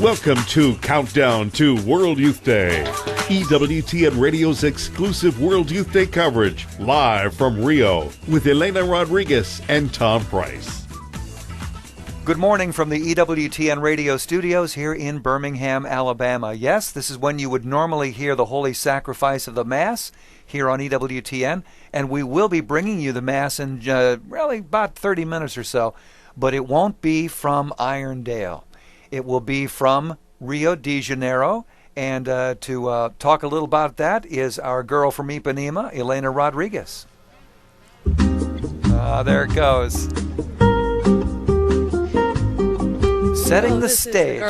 Welcome to Countdown to World Youth Day, EWTN Radio's exclusive World Youth Day coverage, live from Rio, with Elena Rodriguez and Tom Price. Good morning from the EWTN Radio studios here in Birmingham, Alabama. Yes, this is when you would normally hear the Holy Sacrifice of the Mass here on EWTN, and we will be bringing you the Mass in really about 30 minutes or so, but it won't be from Irondale. It will be from Rio de Janeiro, and to talk a little about that is our girl from Ipanema, Elena Rodriguez. There it goes. Setting the stage.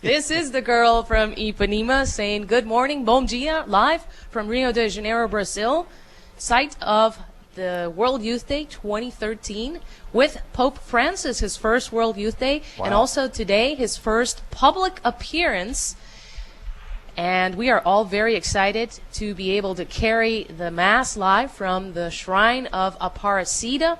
This is the girl from Ipanema saying good morning, bom dia, live from Rio de Janeiro, Brazil, site of the World Youth Day 2013 with Pope Francis, his first World Youth Day, and also today his first public appearance. And we are all very excited to be able to carry the Mass live from the Shrine of Aparecida,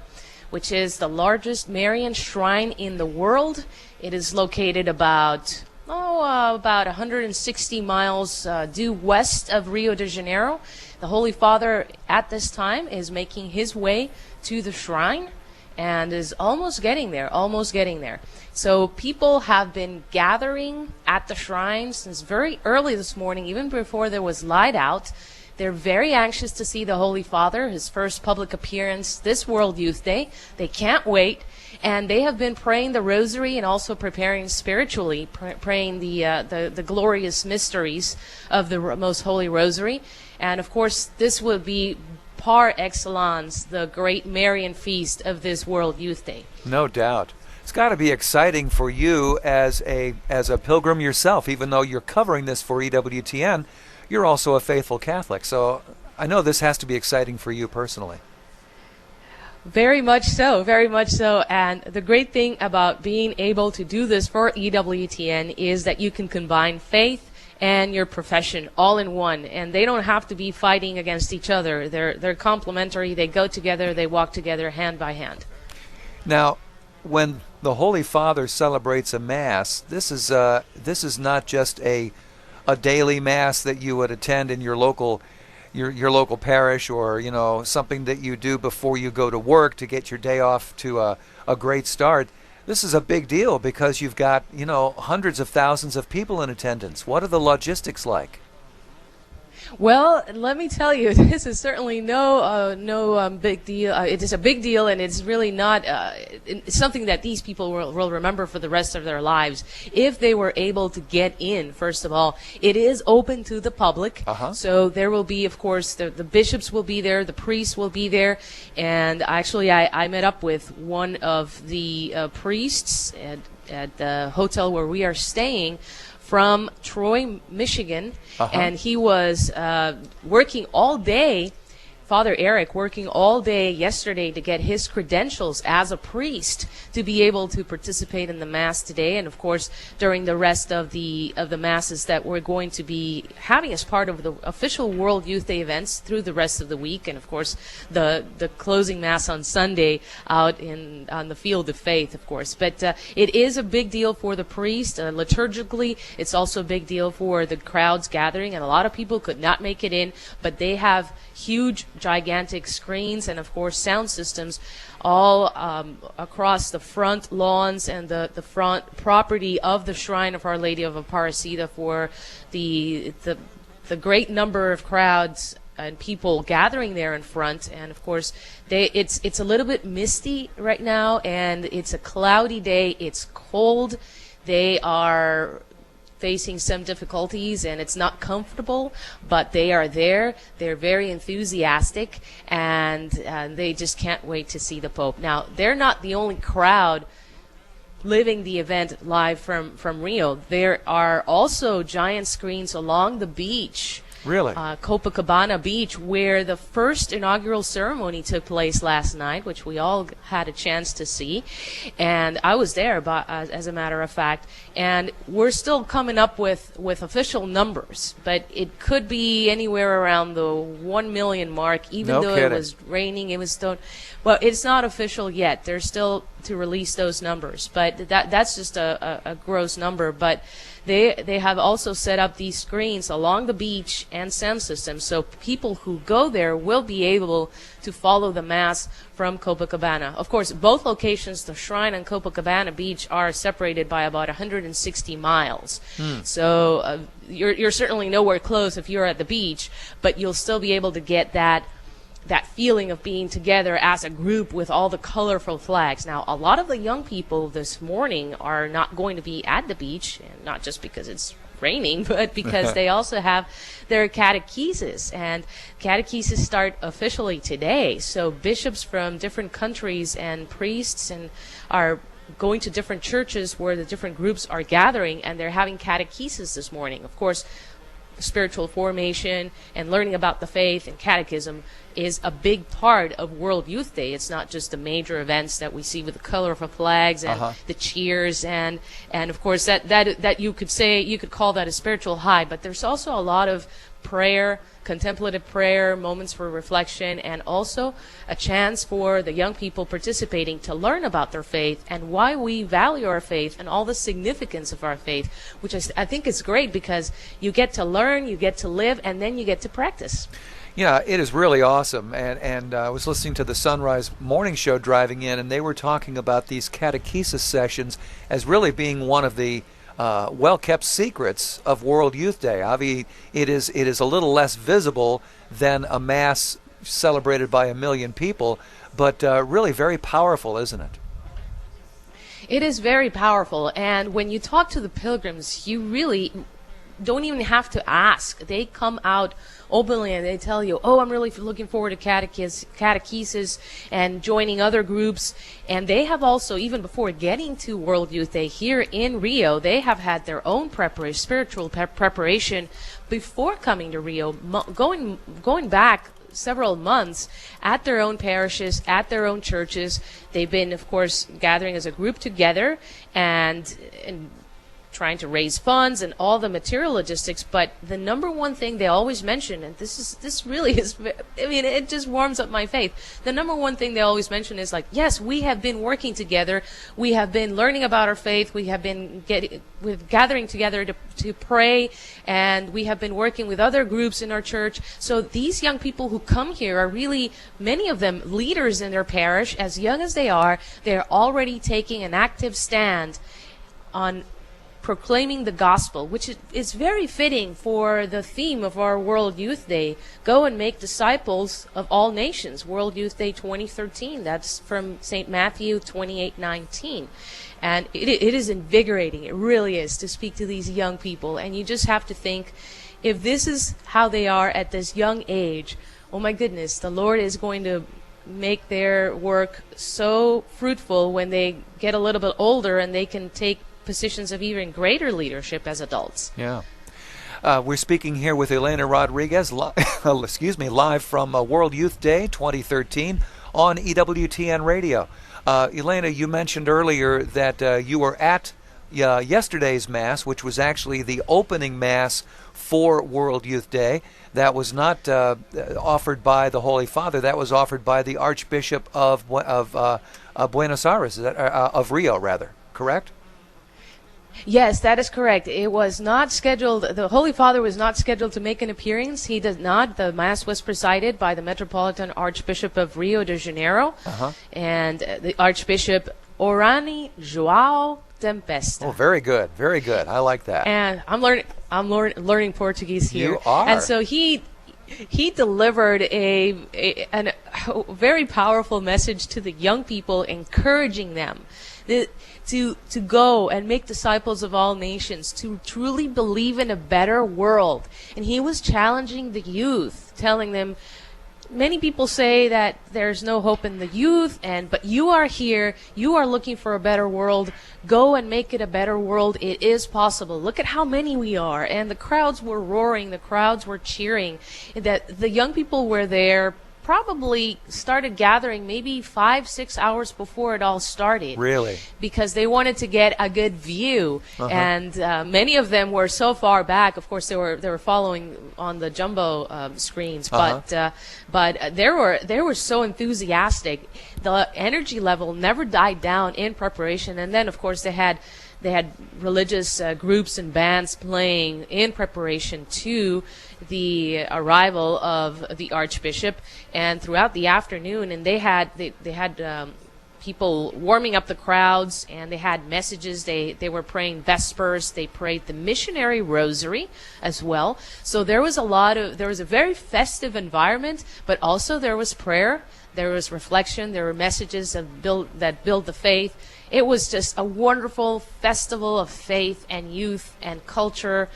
which is the largest Marian shrine in the world. It is located about 160 miles due west of Rio de Janeiro. The Holy Father at this time is making his way to the shrine and is almost getting there. So people have been gathering at the shrine since very early this morning, even before there was light out. They're very anxious to see the Holy Father, his first public appearance this World Youth Day. They can't wait. And they have been praying the rosary and also preparing spiritually, praying the glorious mysteries of the Most Holy Rosary. And of course, this will be par excellence, the great Marian feast of this World Youth Day. No doubt. It's got to be exciting for you as a pilgrim yourself, even though you're covering this for EWTN. You're also a faithful Catholic, so I know this has to be exciting for you personally. Very much so. And the great thing about being able to do this for EWTN is that you can combine faith and your profession all in one, and they don't have to be fighting against each other. They're complementary. They go together. They walk together hand by hand. Now, when the Holy Father celebrates a Mass, this is not just a daily Mass that you would attend in your local parish, or something that you do before you go to work to get your day off to a great start. This is a big deal because you've got hundreds of thousands of people in attendance. What are the logistics like? Well, let me tell you, this is certainly no big deal. It is a big deal, and it's really not it's something that these people will remember for the rest of their lives if they were able to get in. First of all, it is open to the public, so there will be, of course, the bishops will be there, the priests will be there, and actually I met up with one of the priests at the hotel where we are staying, from Troy, Michigan, and he was working all day, Father Eric, working all day yesterday to get his credentials as a priest to be able to participate in the Mass today, and of course during the rest of the Masses that we're going to be having as part of the official World Youth Day events through the rest of the week, and of course the closing Mass on Sunday out on the field of faith, of course. But it is a big deal for the priest. Liturgically, it's also a big deal for the crowds gathering, and a lot of people could not make it in, but they have huge, gigantic screens and, of course, sound systems all across the front lawns and the front property of the Shrine of Our Lady of Aparecida for the great number of crowds and people gathering there in front. And, of course, it's a little bit misty right now, and it's a cloudy day. It's cold. They are facing some difficulties, and it's not comfortable, but they are there. They're very enthusiastic, and they just can't wait to see the Pope. Now, they're not the only crowd living the event live from Rio. There are also giant screens along the beach. Really? Copacabana Beach, where the first inaugural ceremony took place last night, which we all had a chance to see. And I was there, as a matter of fact. And we're still coming up with official numbers, but it could be anywhere around the 1 million mark, even though it was raining. It was still, well, it's not official yet. They're still to release those numbers, but that's just a gross number. But they have also set up these screens along the beach and sound systems, so people who go there will be able to follow the Mass from Copacabana. Of course, both locations, the shrine and Copacabana Beach, are separated by about 160 miles. So you're certainly nowhere close if you're at the beach, but you'll still be able to get that feeling of being together as a group with all the colorful flags. Now, a lot of the young people this morning are not going to be at the beach, and not just because it's raining, but because they also have their catechesis, and catechesis start officially today. So bishops from different countries and priests and are going to different churches where the different groups are gathering, and they're having catechesis this morning. Of course, spiritual formation and learning about the faith and catechism is a big part of World Youth Day. It's not just the major events that we see with the colorful flags and the cheers and of course that you could call that a spiritual high, but there's also a lot of prayer, contemplative prayer, moments for reflection, and also a chance for the young people participating to learn about their faith and why we value our faith and all the significance of our faith, which I think is great because you get to learn, you get to live, and then you get to practice. Yeah, it is really awesome. And I was listening to the Sunrise Morning Show driving in, and they were talking about these catechesis sessions as really being one of the well-kept secrets of World Youth Day. Avi, it is a little less visible than a Mass celebrated by 1 million people, but really very powerful, isn't it? It is very powerful, and when you talk to the pilgrims, you really don't even have to ask. They come out openly and they tell you, oh, I'm really looking forward to catechesis and joining other groups. And they have also, even before getting to World Youth Day here in Rio, they have had their own spiritual preparation before coming to Rio, going back several months at their own parishes, at their own churches. They've been, of course, gathering as a group together and trying to raise funds and all the material logistics, but the number one thing they always mention, and this really is, I mean, it just warms up my faith. The number one thing they always mention is like, yes, we have been working together, we have been learning about our faith, we have been gathering together to pray, and we have been working with other groups in our church. So these young people who come here are really, many of them, leaders in their parish. As young as they are, they're already taking an active stand on proclaiming the gospel, which is very fitting for the theme of our World Youth Day. Go and make disciples of all nations. World Youth Day 2013. That's from St. Matthew 28:19. And it is invigorating. It really is, to speak to these young people. And you just have to think, if this is how they are at this young age, oh my goodness, the Lord is going to make their work so fruitful when they get a little bit older and they can take positions of even greater leadership as adults. Yeah. We're speaking here with Elena Rodriguez, live from World Youth Day 2013 on EWTN Radio. Elena, you mentioned earlier that you were at yesterday's Mass, which was actually the opening Mass for World Youth Day. That was not offered by the Holy Father. That was offered by the Archbishop of Buenos Aires, of Rio, rather. Correct? Yes, that is correct. It was not scheduled. The Holy Father was not scheduled to make an appearance. He did not. The Mass was presided by the Metropolitan Archbishop of Rio de Janeiro and the Archbishop Orani João Tempesta. Oh, very good, very good. I like that. And I'm learning Portuguese here. You are. And so he delivered a very powerful message to the young people, encouraging them to go and make disciples of all nations, to truly believe in a better world. And he was challenging the youth, telling them, many people say that there's no hope in the youth, but you are here, you are looking for a better world. Go and make it a better world. It is possible. Look at how many we are. And the crowds were roaring, the crowds were cheering. That the young people were there, probably started gathering maybe 5-6 hours before it all started. Really? Because they wanted to get a good view. And many of them were so far back. Of course, they were following on the jumbo screens, but they were so enthusiastic. the energy level never died down in preparation. And then, of course, they had religious groups and bands playing in preparation to the arrival of the Archbishop, and throughout the afternoon. And they had people warming up the crowds, and they had messages. They were praying Vespers. They prayed the missionary rosary as well. So there was a very festive environment, but also there was prayer, there was reflection, there were messages that build the faith. It was just a wonderful festival of faith and youth and culture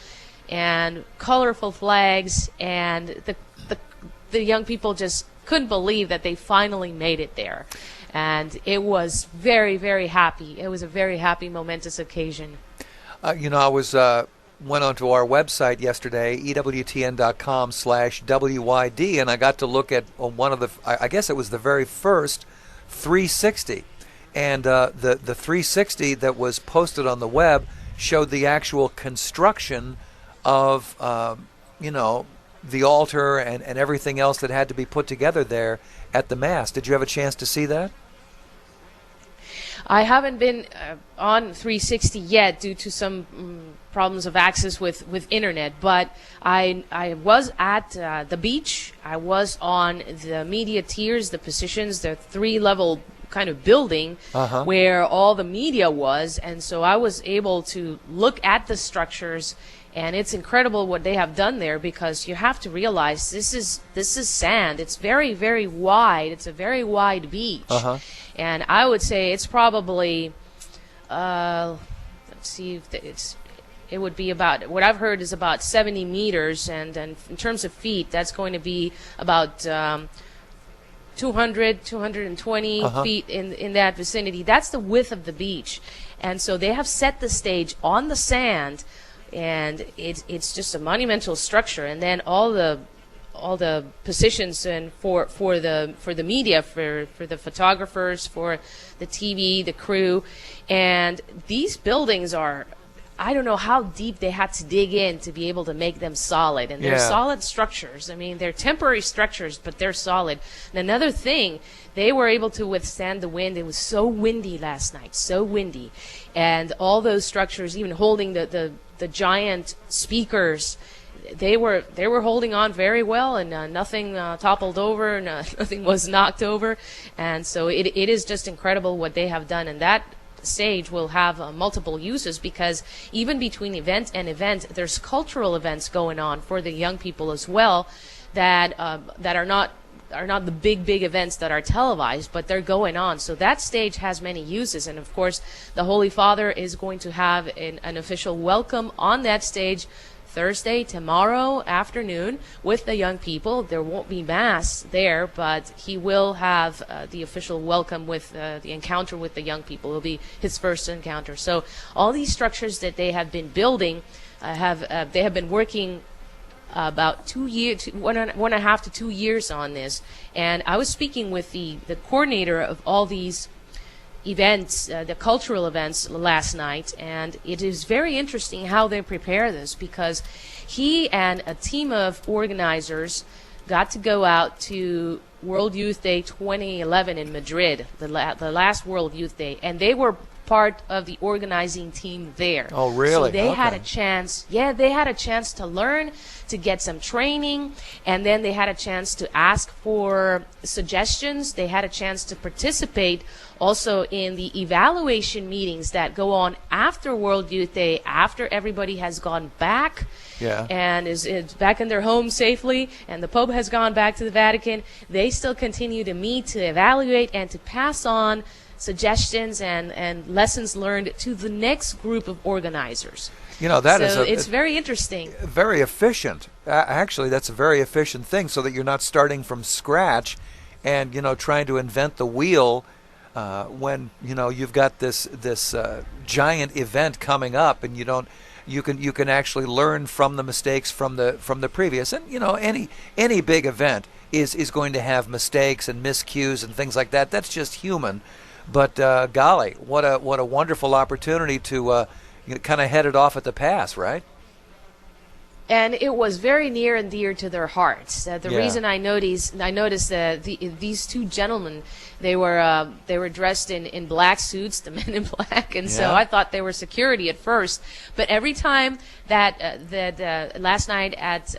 and colorful flags, and the young people just couldn't believe that they finally made it there. And it was very, very happy. It was a very happy, momentous occasion. I was went onto our website yesterday, EWTN.com/WYD, and I got to look at one of I guess it was the very first 360. And the 360 that was posted on the web showed the actual construction of, the altar and everything else that had to be put together there at the Mass. Did you have a chance to see that? I haven't been on 360 yet due to some problems of access with internet, but I was at the beach. I was on the media tiers, the positions, the 3-level kind of building where all the media was, and so I was able to look at the structures. And it's incredible what they have done there, because you have to realize this is sand. It's very, very wide. It's a very wide beach. And I would say it's probably, let's see, if it would be about, what I've heard is about 70 meters. And in terms of feet, that's going to be about 220 feet in that vicinity. That's the width of the beach. And so they have set the stage on the sand, and it's just a monumental structure. And then all the positions and for the media, for the photographers, for the TV, the crew. And these buildings are, I don't know how deep they had to dig in to be able to make them solid. And they're solid structures. I mean, they're temporary structures, but they're solid. And another thing, they were able to withstand the wind. It was so windy last night, so windy. And all those structures, even holding the giant speakers, they were holding on very well, and nothing toppled over, and nothing was knocked over. And so it is just incredible what they have done. And that stage will have multiple uses, because even between event and event, there's cultural events going on for the young people as well, that are not the big events that are televised, but they're going on. So that stage has many uses. And of course, the Holy Father is going to have an official welcome on that stage Thursday, tomorrow afternoon, with the young people. There won't be Mass there, but he will have the official welcome with the encounter with the young people. It will be his first encounter. So all these structures that they have been building they have been working about 2 years, 1.5 to 2 years on this. And I was speaking with the coordinator of all these events, the cultural events, last night, and it is very interesting how they prepare this, because he and a team of organizers got to go out to World Youth Day 2011 in Madrid, the last World Youth Day, and they were part of the organizing team there. Oh, really? So they had a chance. Yeah, they had a chance to learn, to get some training, and then they had a chance to ask for suggestions. They had a chance to participate also in the evaluation meetings that go on after World Youth Day, after everybody has gone back and is back in their home safely, and the Pope has gone back to the Vatican. They still continue to meet, to evaluate, and to pass on suggestions and lessons learned to the next group of organizers. It's very interesting. Very efficient. Actually, that's a very efficient thing, so that you're not starting from scratch and, trying to invent the wheel when, you've got this giant event coming up, and you can actually learn from the mistakes from the previous. And, any big event is going to have mistakes and miscues and things like that. That's just human. But golly, what a wonderful opportunity to kind of head it off at the pass, right? And it was very near and dear to their hearts. The Yeah. reason I noticed that these two gentlemen, they were dressed in black suits, the men in black, and so Yeah. I thought they were security at first. But every time that last night at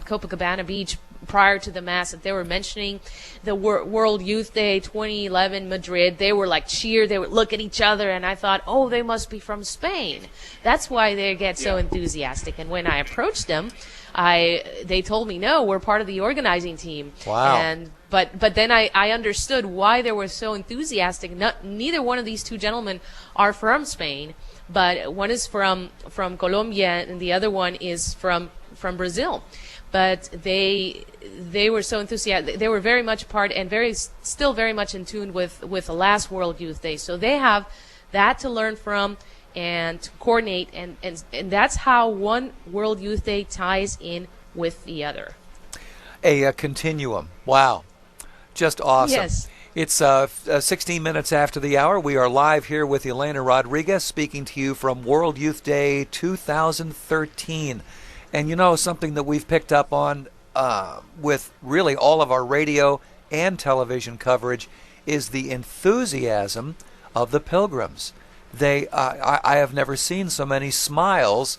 Copacabana Beach, prior to the mass, that they were mentioning the World Youth Day 2011 Madrid, they were like cheer, they would look at each other, and I thought, oh, they must be from Spain. That's why they get so enthusiastic. And when I approached them, they told me, no, we're part of the organizing team. Wow. But then I understood why they were so enthusiastic. Neither one of these two gentlemen are from Spain, but one is from Colombia and the other one is from Brazil. But they were so enthusiastic. They were very much part and still very much in tune with the last World Youth Day. So they have that to learn from and to coordinate, and that's how one World Youth Day ties in with the other. A continuum. Wow. Just awesome. Yes. It's 16 minutes after the hour. We are live here with Elena Rodriguez speaking to you from World Youth Day 2013. And you know, something that we've picked up on with really all of our radio and television coverage is the enthusiasm of the pilgrims. I have never seen so many smiles,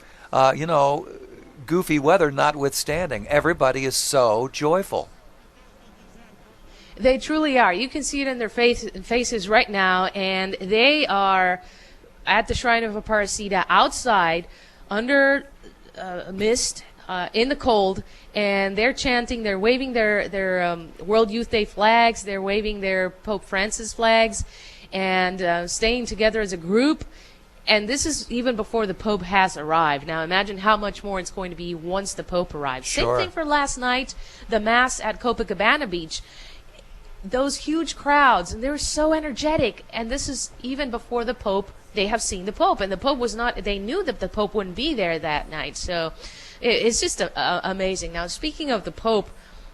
goofy weather notwithstanding. Everybody is so joyful. They truly are. You can see it in their faces right now, and they are at the Shrine of Aparecida outside under mist, in the cold, and they're chanting, they're waving their World Youth Day flags, they're waving their Pope Francis flags, and staying together as a group. And this is even before the Pope has arrived. Now imagine how much more it's going to be once the Pope arrives. Sure. Same thing for last night, the Mass at Copacabana Beach. Those huge crowds, and they were so energetic, and this is even before the Pope. They have seen the Pope, and the Pope was not, they knew that the Pope wouldn't be there that night. So it's just amazing. Now, speaking of the Pope,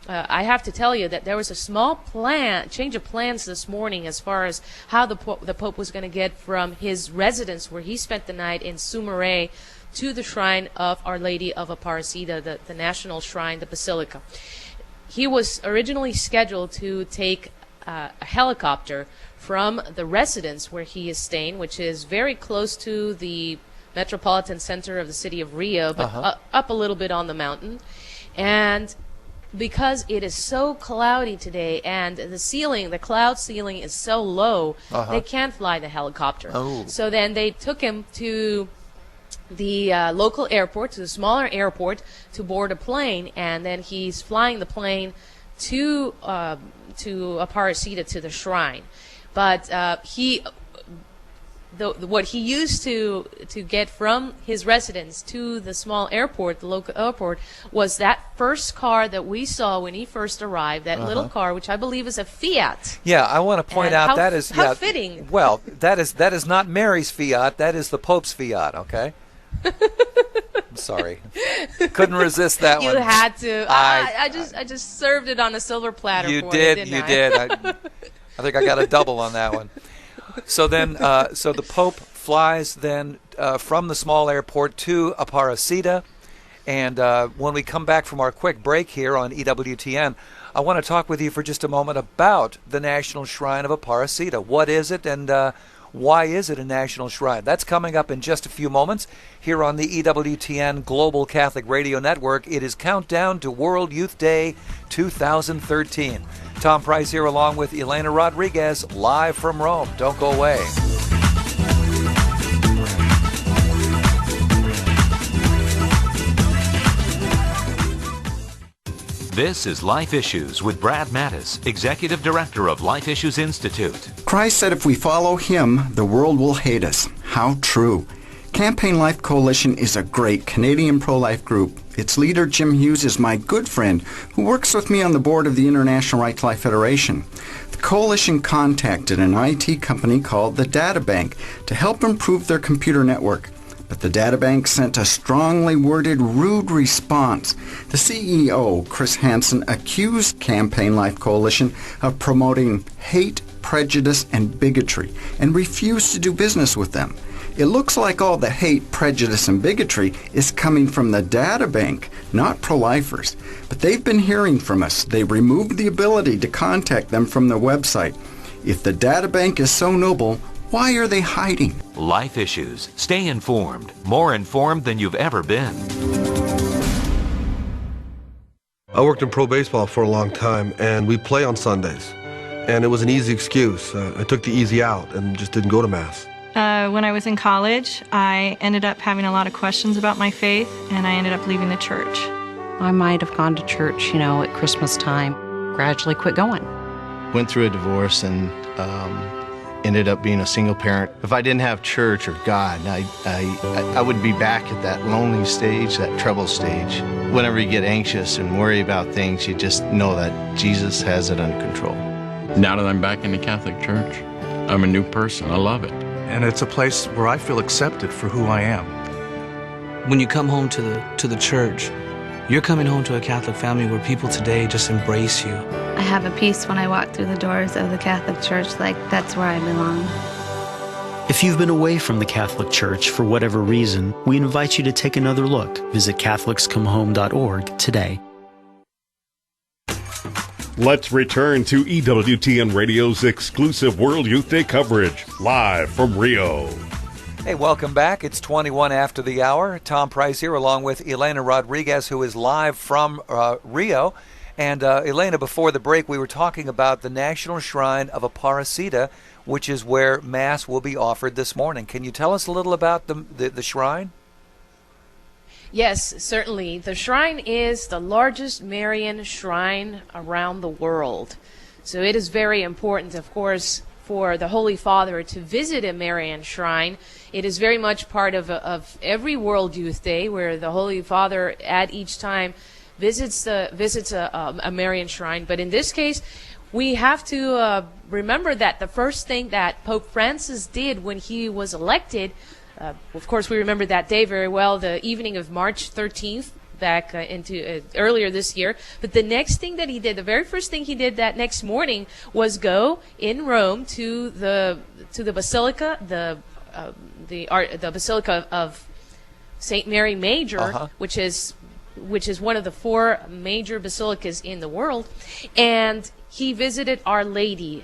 I have to tell you that there was a small change of plans this morning as far as how the Pope was going to get from his residence where he spent the night in Sumeré to the shrine of Our Lady of Aparecida, the national shrine, the Basilica. He was originally scheduled to take a helicopter from the residence where he is staying, which is very close to the metropolitan center of the city of Rio, but up a little bit on the mountain. And because it is so cloudy today and the cloud ceiling is so low, they can't fly the helicopter. Oh. So then they took him to the local airport, to the smaller airport, to board a plane, and then he's flying the plane to Aparecida, to the shrine. But what he used to get from his residence to the small airport, the local airport, was that first car that we saw when he first arrived, that little car, which I believe is a Fiat. Yeah, I want to point And out that is how fitting. Well, that is not Mary's Fiat. That is the Pope's Fiat. Okay. I'm sorry, couldn't resist that You one. had to. I just served it on a silver platter. You for did. You You did. I think I got a double on that one. So then, so the Pope flies then from the small airport to Aparecida, and when we come back from our quick break here on EWTN, I want to talk with you for just a moment about the National Shrine of Aparecida. What is it, and why is it a national shrine? That's coming up in just a few moments here on the EWTN Global Catholic Radio Network. It is Countdown to World Youth Day 2013. Tom Price here along with Elena Rodriguez, live from Rome. Don't go away. This is Life Issues with Brad Mattis, Executive Director of Life Issues Institute. Christ said if we follow him, the world will hate us. How true. Campaign Life Coalition is a great Canadian pro-life group. Its leader, Jim Hughes, is my good friend who works with me on the board of the International Right to Life Federation. The coalition contacted an IT company called the Databank to help improve their computer network. But the Databank sent a strongly worded, rude response. The CEO, Chris Hansen, accused Campaign Life Coalition of promoting hate, prejudice, and bigotry, and refused to do business with them. It looks like all the hate, prejudice, and bigotry is coming from the data bank, not pro-lifers. But they've been hearing from us. They removed the ability to contact them from their website. If the data bank is so noble, why are they hiding? Life Issues. Stay informed. More informed than you've ever been. I worked in pro baseball for a long time, and we play on Sundays. And it was an easy excuse. I took the easy out and just didn't go to Mass. When I was in college, I ended up having a lot of questions about my faith, and I ended up leaving the church. I might have gone to church, at Christmas time. Gradually quit going. Went through a divorce and ended up being a single parent. If I didn't have church or God, I would be back at that lonely stage, that trouble stage. Whenever you get anxious and worry about things, you just know that Jesus has it under control. Now that I'm back in the Catholic Church, I'm a new person. I love it. And it's a place where I feel accepted for who I am. When you come home to the church, you're coming home to a Catholic family where people today just embrace you. I have a peace when I walk through the doors of the Catholic Church, like that's where I belong. If you've been away from the Catholic Church for whatever reason, we invite you to take another look. Visit CatholicsComeHome.org today. Let's return to EWTN Radio's exclusive World Youth Day coverage, live from Rio. Hey, welcome back. It's 21 after the hour. Tom Price here along with Elena Rodriguez, who is live from Rio. And Elena, before the break, we were talking about the National Shrine of Aparecida, which is where Mass will be offered this morning. Can you tell us a little about the shrine? Yes, certainly. The shrine is the largest Marian shrine around the world. So it is very important, of course, for the Holy Father to visit a Marian shrine. It is very much part of every World Youth Day, where the Holy Father at each time visits a Marian shrine. But in this case, we have to remember that the first thing that Pope Francis did when he was elected, of course we remember that day very well, the evening of March 13th, back into earlier this year. But the next thing that he did, the very first thing he did that next morning, was go in Rome to the Basilica, the Basilica of Saint Mary Major, which is one of the four major basilicas in the world, and he visited Our Lady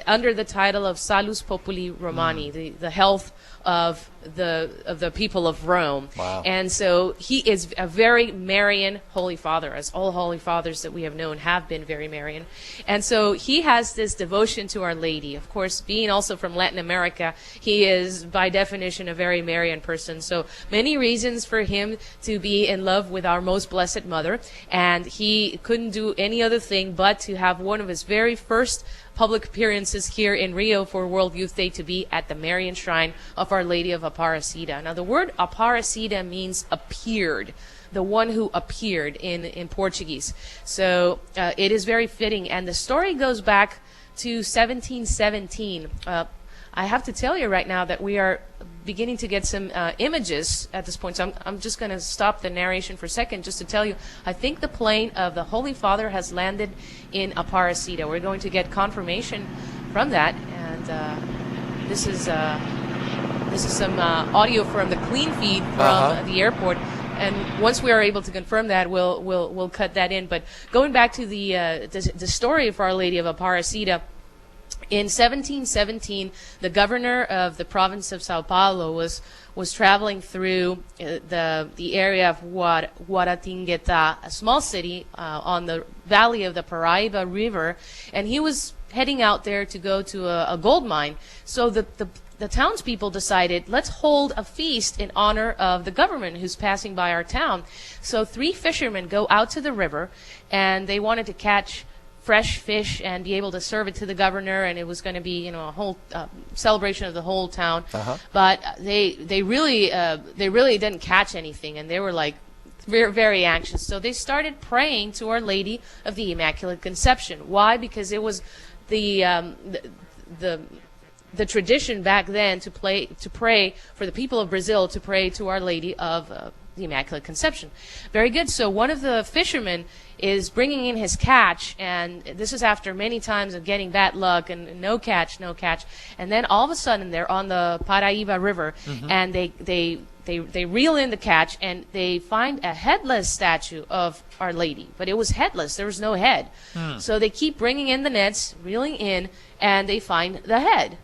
under the title of Salus Populi Romani, the health of the people of Rome. Wow. And so he is a very Marian Holy Father, as all Holy Fathers that we have known have been very Marian. And so he has this devotion to Our Lady. Of course, being also from Latin America, he is by definition a very Marian person. So many reasons for him to be in love with our most blessed Mother, and he couldn't do any other thing but to have one of his very first public appearances here in Rio for World Youth Day to be at the Marian Shrine of Our Lady of Aparecida. Now, the word Aparecida means appeared, the one who appeared in Portuguese. So it is very fitting, and the story goes back to 1717. I have to tell you right now that we are beginning to get some images at this point, so I'm just going to stop the narration for a second just to tell you, I think the plane of the Holy Father has landed in Aparecida. We're going to get confirmation from that, and this is some audio from the clean feed from the airport. And once we are able to confirm that, we'll cut that in. But going back to the story of Our Lady of Aparecida, in 1717, the governor of the province of Sao Paulo was traveling through the area of Guaratinguetá, a small city on the valley of the Paraíba River, and he was heading out there to go to a gold mine. So the townspeople decided, let's hold a feast in honor of the government who's passing by our town. So 3 fishermen go out to the river, and they wanted to catch fresh fish and be able to serve it to the governor, and it was going to be, a whole celebration of the whole town. But they really didn't catch anything, and they were like very, very anxious. So they started praying to Our Lady of the Immaculate Conception. Why? Because it was the tradition back then to pray for the people of Brazil, to pray to Our Lady of the Immaculate Conception. Very good. So one of the fishermen is bringing in his catch, and this is after many times of getting bad luck and no catch. And then all of a sudden they're on the Paraiba River, and they reel in the catch, and they find a headless statue of Our Lady. But it was headless. There was no head. So they keep bringing in the nets, reeling in, and they find the head.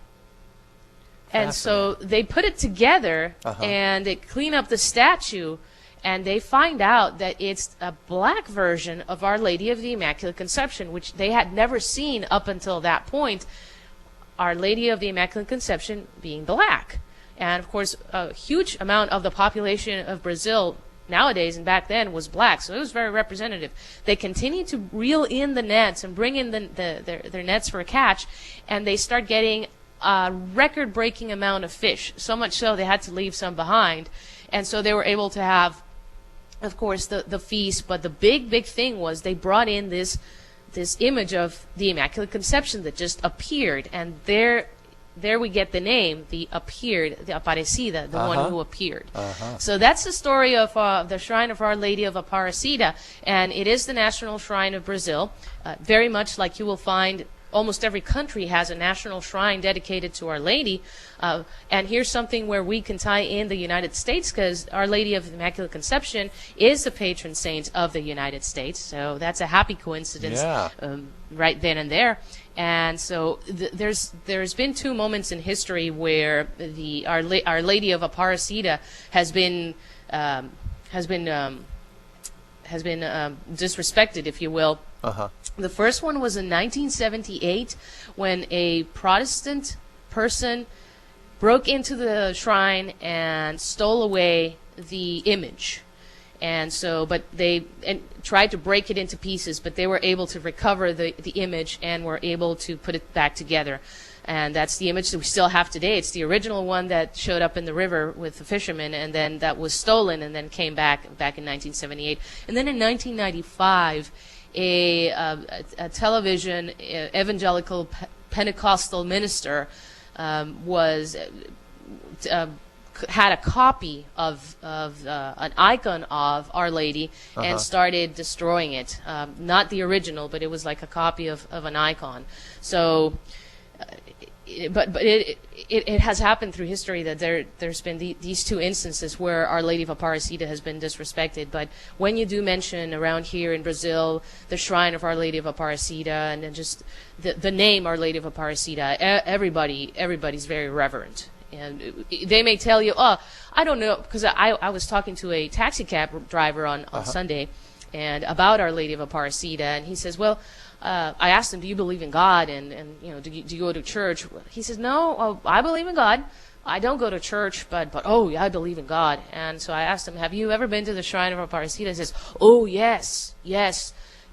And so they put it together, and they clean up the statue, and they find out that it's a black version of Our Lady of the Immaculate Conception, which they had never seen up until that point, Our Lady of the Immaculate Conception being black. And, of course, a huge amount of the population of Brazil nowadays and back then was black, so it was very representative. They continue to reel in the nets and bring in their nets for a catch, and they start getting a record-breaking amount of fish, so much so they had to leave some behind. And so they were able to have, of course, the feast, but the big thing was they brought in this image of the Immaculate Conception that just appeared, and there we get the name, the Aparecida, the one who appeared. So that's the story of the Shrine of Our Lady of Aparecida, and it is the national shrine of Brazil. Very much like you will find almost every country has a national shrine dedicated to Our Lady. And here's something where we can tie in the United States, because Our Lady of the Immaculate Conception is the patron saint of the United States. So that's a happy coincidence right then and there. And so there's been two moments in history where Our Lady of Aparecida has been disrespected, if you will. The first one was in 1978 when a Protestant person broke into the shrine and stole away the image. And so, but they tried to break it into pieces, but they were able to recover the image and were able to put it back together. And that's the image that we still have today. It's the original one that showed up in the river with the fishermen, and then that was stolen and then came back in 1978. And then in 1995, a television evangelical Pentecostal minister had a copy of an icon of Our Lady and started destroying it. Not the original, but it was like a copy of an icon. So, but it has happened through history that there's been these two instances where Our Lady of Aparecida has been disrespected. But when you do mention around here in Brazil the shrine of Our Lady of Aparecida and then just the name Our Lady of Aparecida, everybody's very reverent. And they may tell you, oh, I don't know, because I was talking to a taxi cab driver on Sunday and about Our Lady of Aparecida, and he says, well, I asked him, do you believe in God, and you know, do you go to church? He says, no, I believe in God. I don't go to church, but oh, yeah, I believe in God. And so I asked him, have you ever been to the Shrine of Aparecida? He says, oh, yes,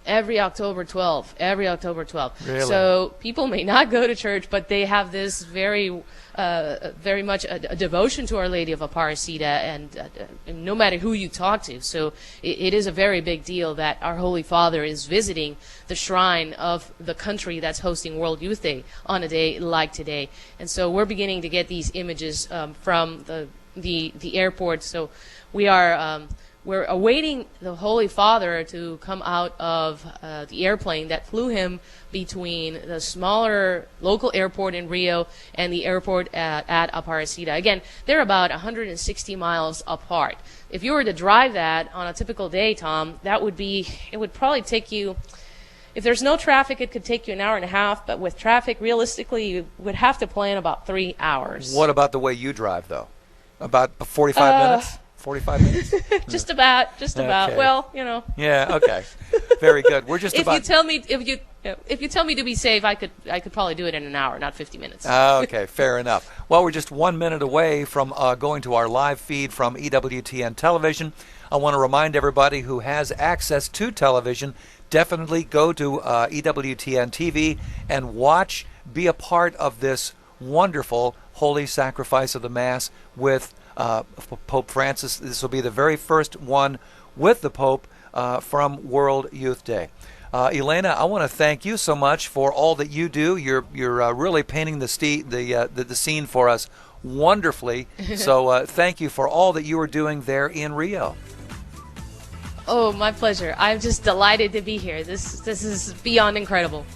every October 12th. Really? So people may not go to church, but they have this very much a devotion to Our Lady of Aparecida, and no matter who you talk to. So it is a very big deal that our Holy Father is visiting the shrine of the country that's hosting World Youth Day on a day like today. And so we're beginning to get these images from the airport. So we're awaiting the Holy Father to come out of the airplane that flew him between the smaller local airport in Rio and the airport at Aparecida. Again, they're about 160 miles apart. If you were to drive that on a typical day, Tom, it would probably take you, if there's no traffic, it could take you an hour and a half, but with traffic, realistically, you would have to plan about 3 hours. What about the way you drive, though? About 45 minutes? 45 minutes? Just about. Okay. Well, you know. Yeah. Okay. Very good. We're just if you tell me to be safe, I could probably do it in an hour, not 50 minutes. Okay. Fair enough. Well, we're just 1 minute away from going to our live feed from EWTN television. I want to remind everybody who has access to television, definitely go to EWTN TV and watch, be a part of this wonderful holy sacrifice of the Mass with Pope Francis. This will be the very first one with the Pope from World Youth Day. Elena, I want to thank you so much for all that you do. You're really painting the scene for us wonderfully. So thank you for all that you are doing there in Rio. Oh, my pleasure. I'm just delighted to be here. This is beyond incredible.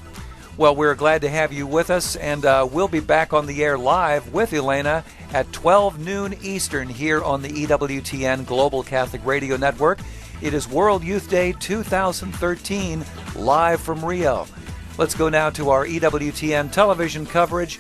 Well, we're glad to have you with us, and we'll be back on the air live with Elena at 12 noon Eastern here on the EWTN Global Catholic Radio Network. It is World Youth Day 2013, live from Rio. Let's go now to our EWTN television coverage